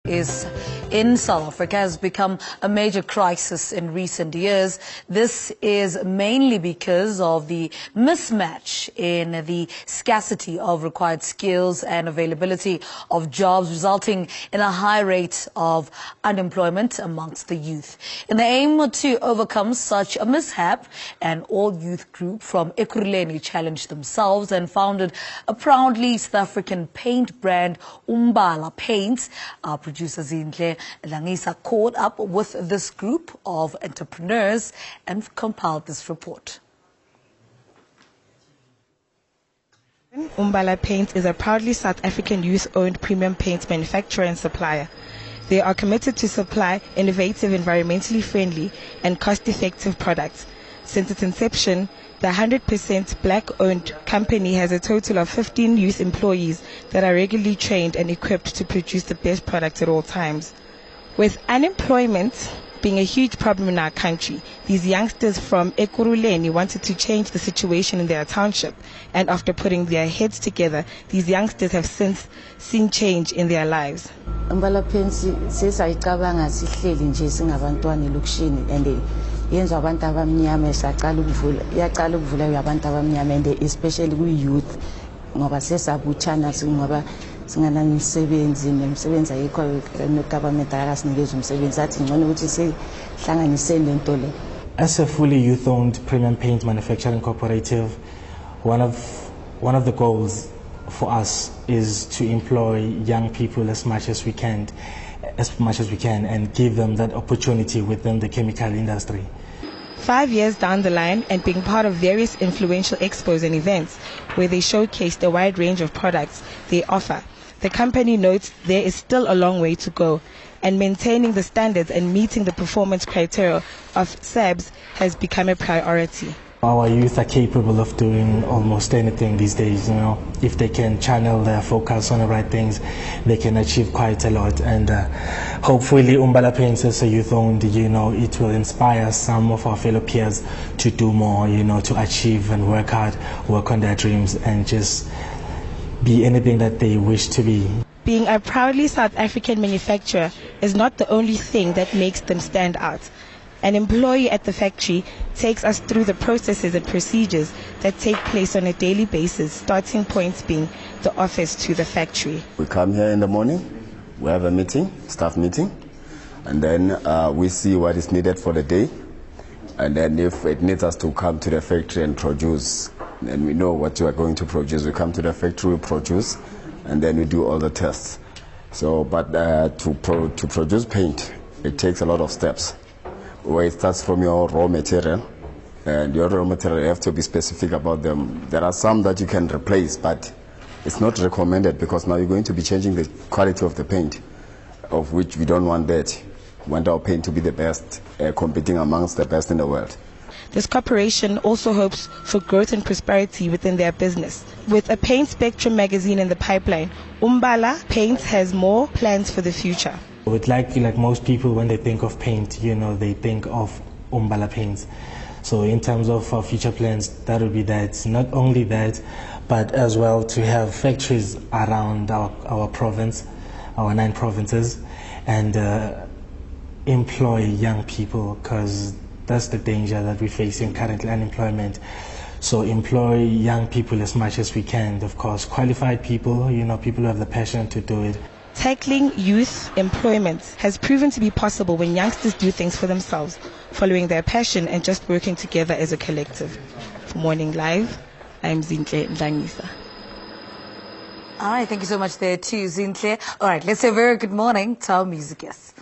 is in South Africa has become a major crisis in recent years. This is mainly because of the mismatch in the scarcity of required skills and availability of jobs, resulting in a high rate of unemployment amongst the youth. In the aim to overcome such a mishap, an all-youth group from Ekurhuleni challenged themselves and founded a proudly South African paint brand, Umbala Paints. Our producer Zinhle Langisa caught up with this group of entrepreneurs and compiled this report. Umbala Paints is a proudly South African youth-owned premium paint manufacturer and supplier. They are committed to supply innovative, environmentally friendly and cost-effective products. Since its inception, the 100% black-owned company has a total of 15 youth employees that are regularly trained and equipped to produce the best products at all times. With unemployment being a huge problem in our country, these youngsters from Ekurhuleni wanted to change the situation in their township, and after putting their heads together, these youngsters have since seen change in their lives. Umbala Paints sesayicabanga sihleli nje singabantwana elokishini and yenza abantu abamnyama yaqala ukuvula yabantu abamnyama and especially kwi-youth ngoba sesabuthana ngoba singanamisebenzi nemisebenzi ayikho ne-government akasinikeza umsebenzi athi ngcono ukuthi sihlanganiseni lento le. As a fully youth-owned premium paint manufacturing cooperative, one of the goals for us is to employ young people as much as we can and give them that opportunity within the chemical industry. 5 years down the line and being part of various influential expos and events where they showcased a wide range of products they offer, the company notes there is still a long way to go, and maintaining the standards and meeting the performance criteria of SABS has become a priority. Our youth are capable of doing almost anything these days, If they can channel their focus on the right things, they can achieve quite a lot. And hopefully Umbala Paints as a youth-owned, it will inspire some of our fellow peers to do more, to achieve and work hard, work on their dreams and just be anything that they wish to be. Being a proudly South African manufacturer is not the only thing that makes them stand out. An employee at the factory takes us through the processes and procedures that take place on a daily basis, starting points being the office to the factory. We come here in the morning, we have a meeting, staff meeting, and then we see what is needed for the day. And then if it needs us to come to the factory and produce, then we know what we are going to produce. We come to the factory, we produce, and then we do all the tests. So, but to produce paint, it takes a lot of steps. Where it starts from your raw material, and your raw material, you have to be specific about them. There are some that you can replace, but it's not recommended because now you're going to be changing the quality of the paint, of which we don't want that. We want our paint to be the best, competing amongst the best in the world. This corporation also hopes for growth and prosperity within their business. With a Paint Spectrum magazine in the pipeline, Umbala Paints has more plans for the future. It's like most people, when they think of paint, they think of Umbala Paints. So in terms of our future plans, that would be that. Not only that, but as well to have factories around our province, our 9 provinces, and employ young people, because that's the danger that we're facing currently, unemployment. So employ young people as much as we can, of course, qualified people, people who have the passion to do it. Tackling youth employment has proven to be possible when youngsters do things for themselves, following their passion and just working together as a collective. For Morning Live, I'm Zinhle Langisa. All right, thank you so much there too, Zinhle. All right, let's say a very good morning to our music guests.